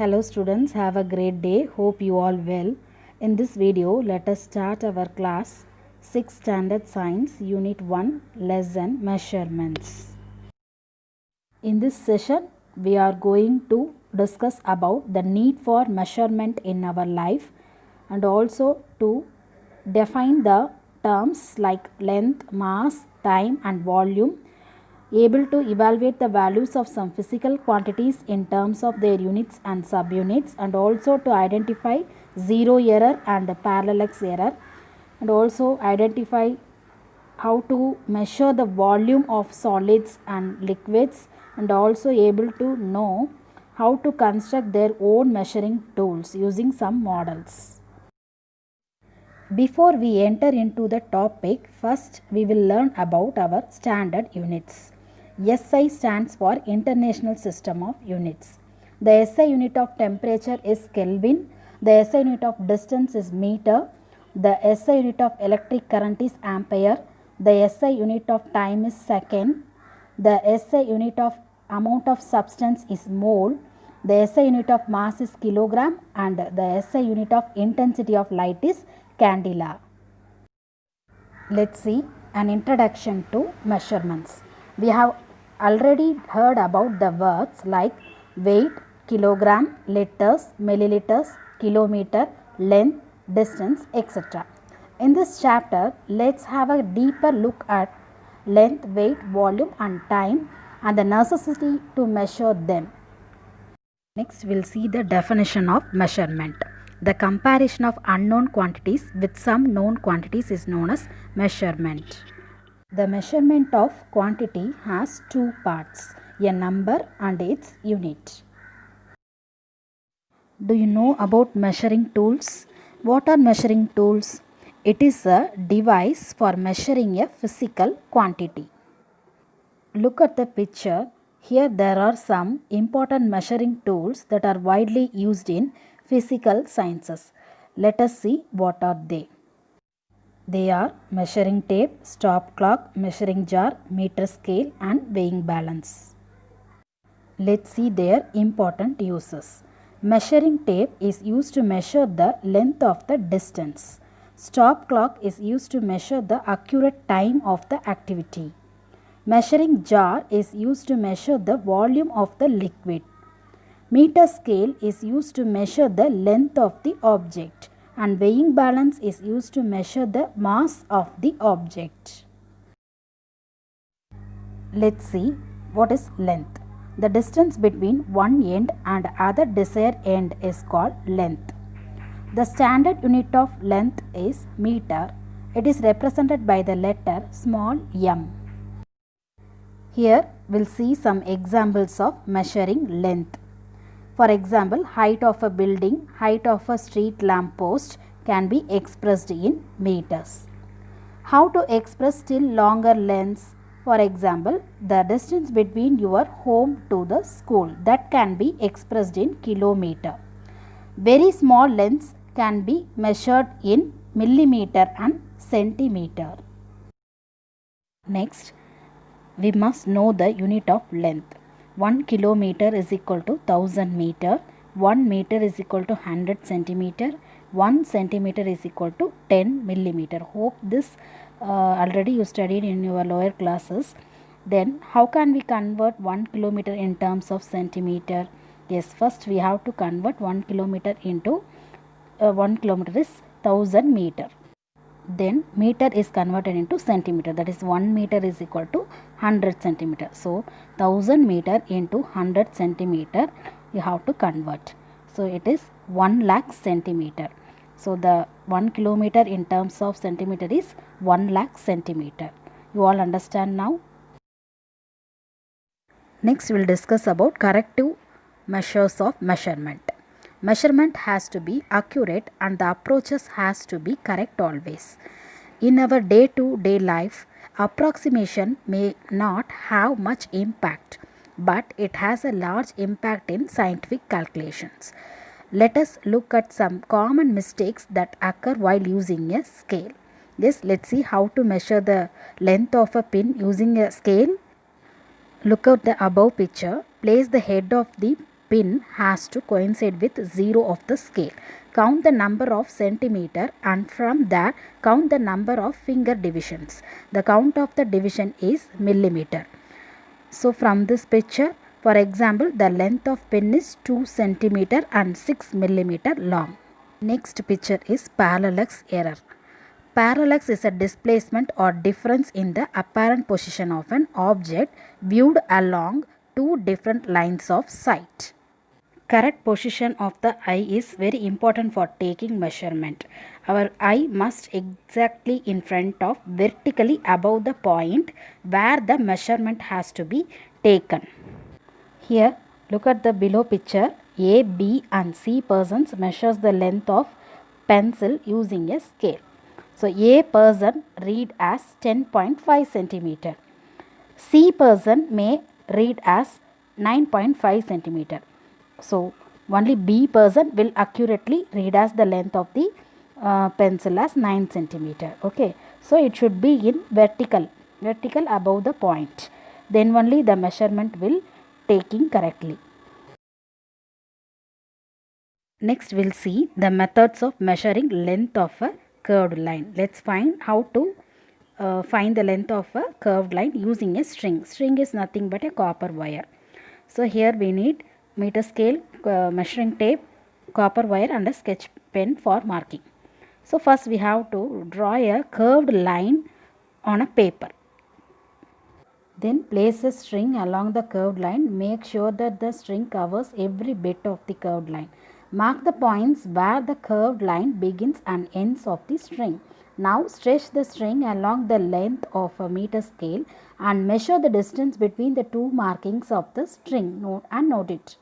Hello students, have a great day. Hope you all well. In this video, let us start our class 6 Standard Science Unit 1 Lesson Measurements. In this session, we are going to discuss about the need for measurement in our life and also to define the terms like length, mass, time and volume, able to evaluate the values of some physical quantities in terms of their units and subunits, and also to identify zero error and parallax error, and also identify how to measure the volume of solids and liquids, and also able to know how to construct their own measuring tools using some models. Before we enter into the topic, first we will learn about our standard units. SI stands for International System of Units. The SI unit of temperature is Kelvin. The SI unit of distance is meter. The SI unit of electric current is ampere. The SI unit of time is second. The SI unit of amount of substance is mole. The SI unit of mass is kilogram, and the SI unit of intensity of light is candela. Let's see an introduction to measurements. We have already heard about the words like weight, kilogram, liters, milliliters, kilometer, length, distance, etc. In this chapter, let's have a deeper look at length, weight, volume and time and the necessity to measure them. Next, we'll see the definition of measurement. The comparison of unknown quantities with some known quantities is known as measurement. The measurement of quantity has two parts, a number and its unit. Do you know about measuring tools? What are measuring tools? It is a device for measuring a physical quantity. Look at the picture. Here there are some important measuring tools that are widely used in physical sciences. Let us see what are they. They are measuring tape, stop clock, measuring jar, meter scale and weighing balance. Let's see their important uses. Measuring tape is used to measure the length of the distance. Stop clock is used to measure the accurate time of the activity. Measuring jar is used to measure the volume of the liquid. Meter scale is used to measure the length of the object, and weighing balance is used to measure the mass of the object. Let's see what is length. The distance between one end and other desired end is called length. The standard unit of length is meter. It is represented by the letter small m. Here we'll see some examples of measuring length. For example, height of a building, height of a street lamp post can be expressed in meters. How to express still longer lengths? For example, the distance between your home to the school, that can be expressed in kilometer. Very small lengths can be measured in millimeter and centimeter. Next, we must know the unit of length. 1 kilometer is equal to 1000 meter, 1 meter is equal to 100 centimeter, 1 centimeter is equal to 10 millimeter. Hope this already you studied in your lower classes. Then how can we convert 1 kilometer in terms of centimeter? Yes, first we have to convert 1 kilometer into 1 kilometer is 1000 meter. Then meter is converted into centimeter, that is 1 meter is equal to 100 centimeter. So 1000 meter into 100 centimeter you have to convert. So it is 1 lakh centimeter. So the 1 kilometer in terms of centimeter is 1 lakh centimeter. You all understand now? Next we will discuss about corrective measures of measurement. Measurement has to be accurate and the approaches has to be correct always. In our day-to-day life, approximation may not have much impact, but it has a large impact in scientific calculations. Let us look at some common mistakes that occur while using a scale. Yes, let's see how to measure the length of a pin using a scale. Look at the above picture. Place the head of the pin has to coincide with 0 of the scale. Count the number of centimeter and from there count the number of finger divisions. The count of the division is millimeter. So from this picture, for example, the length of pin is 2 centimeter and 6 millimeter long. Next picture is parallax error. Parallax is a displacement or difference in the apparent position of an object viewed along two different lines of sight. Correct position of the eye is very important for taking measurement. Our eye must exactly in front of vertically above the point where the measurement has to be taken. Here look at the below picture. A, B and C persons measures the length of pencil using a scale. So A person read as 10.5 centimeter. C person may read as 9.5 centimeter. So only B person will accurately read as the length of the pencil as 9 centimeter. Okay. So it should be in vertical above the point. Then only the measurement will taking correctly. Next we'll see the methods of measuring length of a curved line. Let's find how to find the length of a curved line using a string. String is nothing but a copper wire. So here we need meter scale, measuring tape, copper wire and a sketch pen for marking. So first we have to draw a curved line on a paper. Then place a string along the curved line. Make sure that the string covers every bit of the curved line. Mark the points where the curved line begins and ends of the string. Now stretch the string along the length of a meter scale and measure the distance between the two markings of the string. Note it.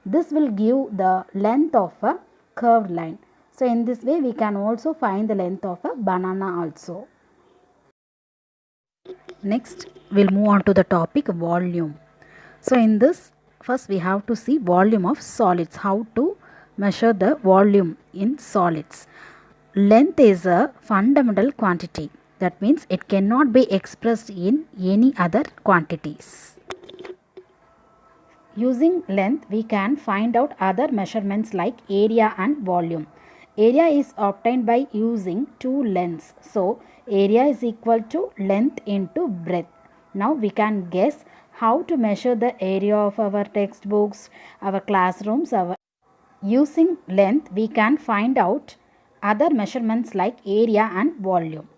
This will give the length of a curved line. So in this way we can also find the length of a banana also. Next we'll move on to the topic volume. So in this first we have to see volume of solids. How to measure the volume in solids. Length is a fundamental quantity. That means it cannot be expressed in any other quantities. Using length we can find out other measurements like area and volume. Area is obtained by using two lengths. So area is equal to length into breadth. Now we can guess how to measure the area of our textbooks, our classrooms. Using length we can find out other measurements like area and volume.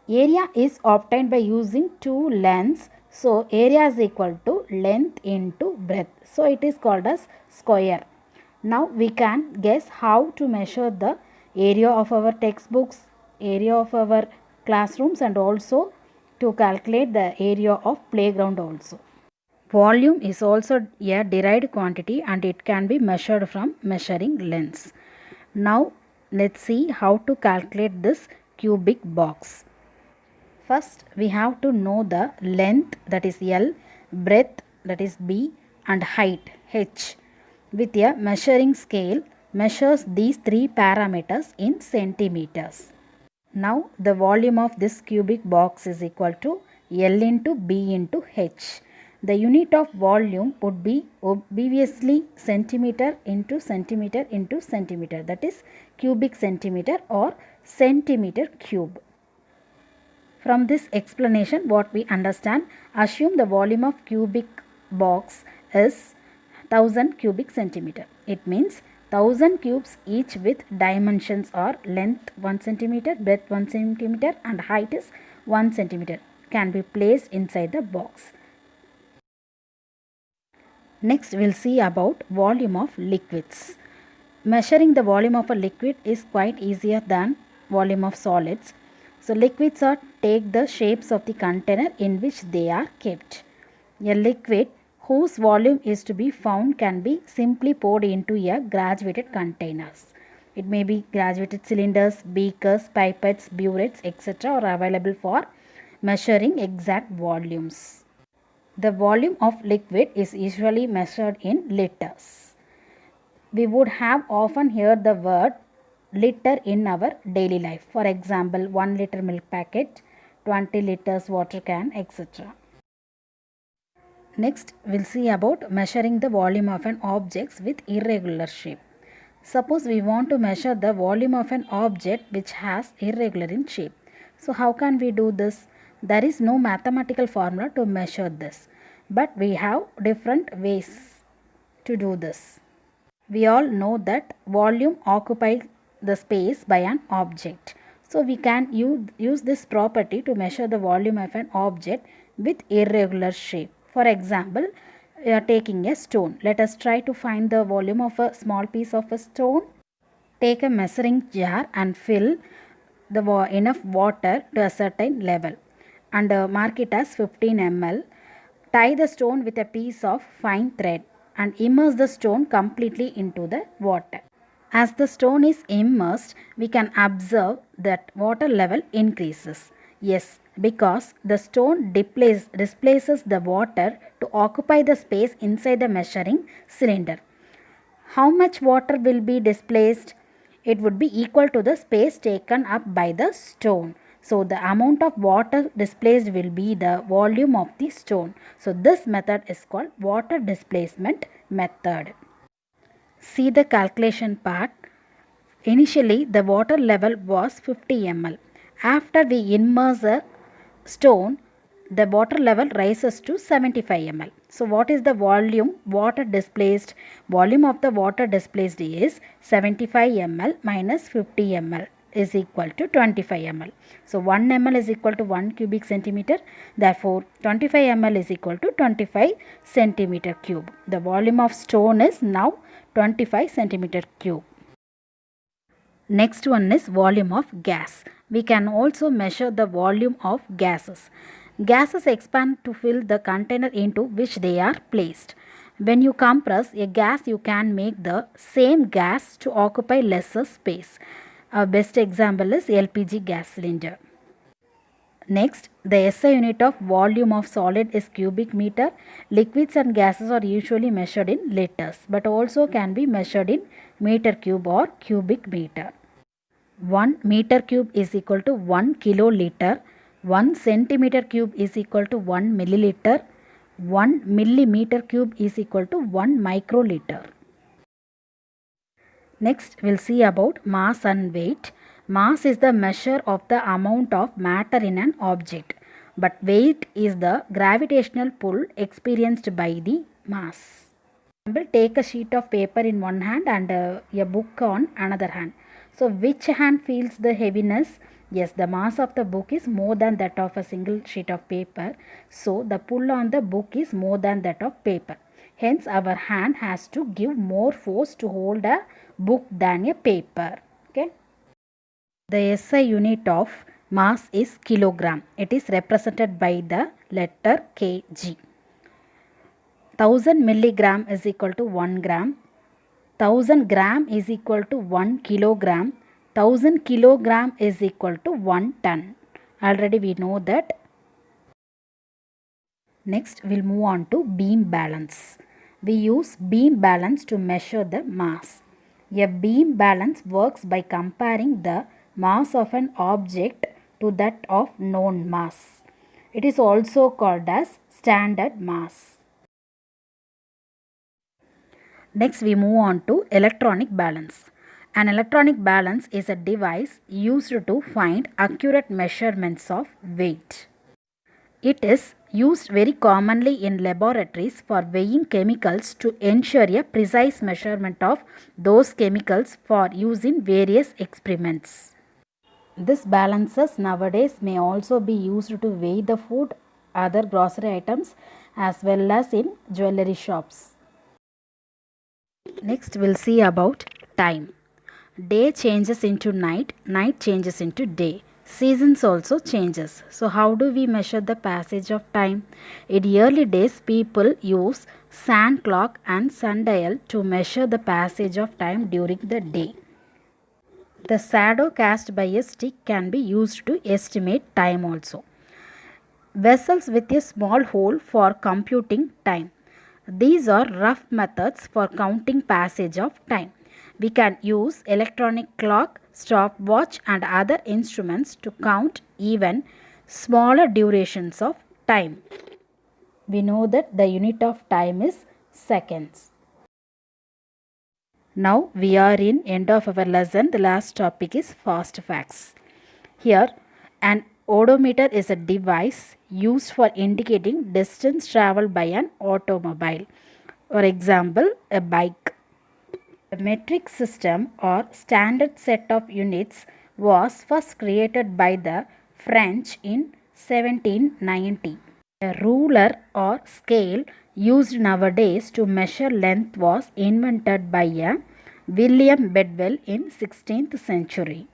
Area is obtained by using two lengths. So area is equal to length into breadth. So it is called as square. Now we can guess how to measure the area of our textbooks, area of our classrooms and also to calculate the area of playground also. Volume is also a derived quantity and it can be measured from measuring lengths. Now let's see how to calculate this cubic box. First we have to know the length, that is L, breadth, that is B and height H. With a measuring scale measures these three parameters in centimeters. Now the volume of this cubic box is equal to L into B into H. The unit of volume would be obviously centimeter into centimeter into centimeter, that is cubic centimeter or centimeter cube. From this explanation what we understand, assume the volume of cubic box is 1000 cubic centimeter. It means 1000 cubes each with dimensions are length 1 centimeter, breadth 1 centimeter and height is 1 centimeter can be placed inside the box. Next we'll see about volume of liquids. Measuring the volume of a liquid is quite easier than volume of solids. So liquids take the shapes of the container in which they are kept. A liquid whose volume is to be found can be simply poured into a graduated containers. It may be graduated cylinders, beakers, pipettes, burettes, etc. are available for measuring exact volumes. The volume of liquid is usually measured in liters. We would have often heard the word liter in our daily life. For example, 1 liter milk packet, 20 liters water can, etc. Next, we'll see about measuring the volume of an object with irregular shape. Suppose we want to measure the volume of an object which has irregular in shape. So how can we do this? There is no mathematical formula to measure this, but we have different ways to do this. We all know that volume occupies the space by an object. So we can use this property to measure the volume of an object with irregular shape. For example, we are taking a stone. Let us try to find the volume of a small piece of a stone. Take a measuring jar and fill enough water to a certain level and mark it as 15 ml. Tie the stone with a piece of fine thread and immerse the stone completely into the water. As the stone is immersed, we can observe that water level increases. Yes, because the stone displaces the water to occupy the space inside the measuring cylinder. How much water will be displaced? It would be equal to the space taken up by the stone. So the amount of water displaced will be the volume of the stone. So this method is called water displacement method. See the calculation part. Initially the water level was 50 ml. After we immerse a stone, the water level rises to 75 ml. So what is the volume water displaced? Volume of the water displaced is 75 ml minus 50 ml is equal to 25 ml. So 1 ml is equal to 1 cubic centimeter. Therefore 25 ml is equal to 25 centimeter cube. The volume of stone is now 25 centimeter cube. Next one is volume of gas. We can also measure the volume of gases. Gases expand to fill the container into which they are placed. When you compress a gas, you can make the same gas to occupy lesser space. Our best example is LPG gas cylinder. Next, the SI unit of volume of solid is cubic meter. Liquids and gases are usually measured in liters, but also can be measured in meter cube or cubic meter. 1 meter cube is equal to 1 kiloliter. 1 centimeter cube is equal to 1 milliliter. 1 millimeter cube is equal to 1 microliter. Next, we'll see about mass and weight. Mass is the measure of the amount of matter in an object, but weight is the gravitational pull experienced by the mass. Take a sheet of paper in one hand and a book on another hand. So which hand feels the heaviness? Yes, the mass of the book is more than that of a single sheet of paper. So the pull on the book is more than that of paper. Hence our hand has to give more force to hold a book than a paper. Okay. The SI unit of mass is kilogram. It is represented by the letter kg. 1000 milligram is equal to 1 gram. 1000 gram is equal to 1 kilogram. 1000 kilogram is equal to 1 ton. Already we know that. Next we'll move on to beam balance. We use beam balance to measure the mass. A beam balance works by comparing the mass of an object to that of known mass. It is also called as standard mass. Next we move on to electronic balance. An electronic balance is a device used to find accurate measurements of weight. It is used very commonly in laboratories for weighing chemicals to ensure a precise measurement of those chemicals for use in various experiments. These balances nowadays may also be used to weigh the food, other grocery items as well as in jewelry shops. Next we'll see about time. Day changes into night, night changes into day. Seasons also changes. So how do we measure the passage of time? In early days, people use sand clock and sundial to measure the passage of time during the day. The shadow cast by a stick can be used to estimate time also. Vessels with a small hole for computing time. These are rough methods for counting passage of time. We can use electronic clock, stopwatch and other instruments to count even smaller durations of time. We know that the unit of time is seconds. Now we are in end of our lesson. The last topic is fast facts. Here, an odometer is a device used for indicating distance traveled by an automobile. For example, a bike. A metric system or standard set of units was first created by the French in 1790. A ruler or scale used nowadays to measure length was invented by a William Bedwell in 16th century.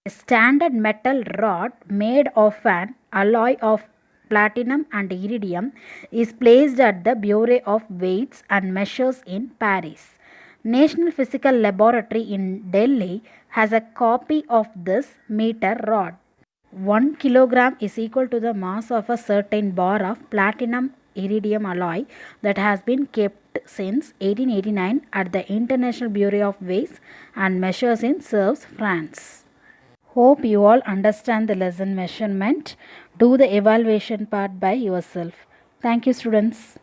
A standard metal rod made of an alloy of platinum and iridium is placed at the Bureau of Weights and Measures in Paris. National Physical Laboratory in Delhi has a copy of this meter rod. 1 kilogram is equal to the mass of a certain bar of platinum iridium alloy that has been kept since 1889 at the International Bureau of Weights and Measures in Sèvres, France. Hope you all understand the lesson measurement. Do the evaluation part by yourself. Thank you, students.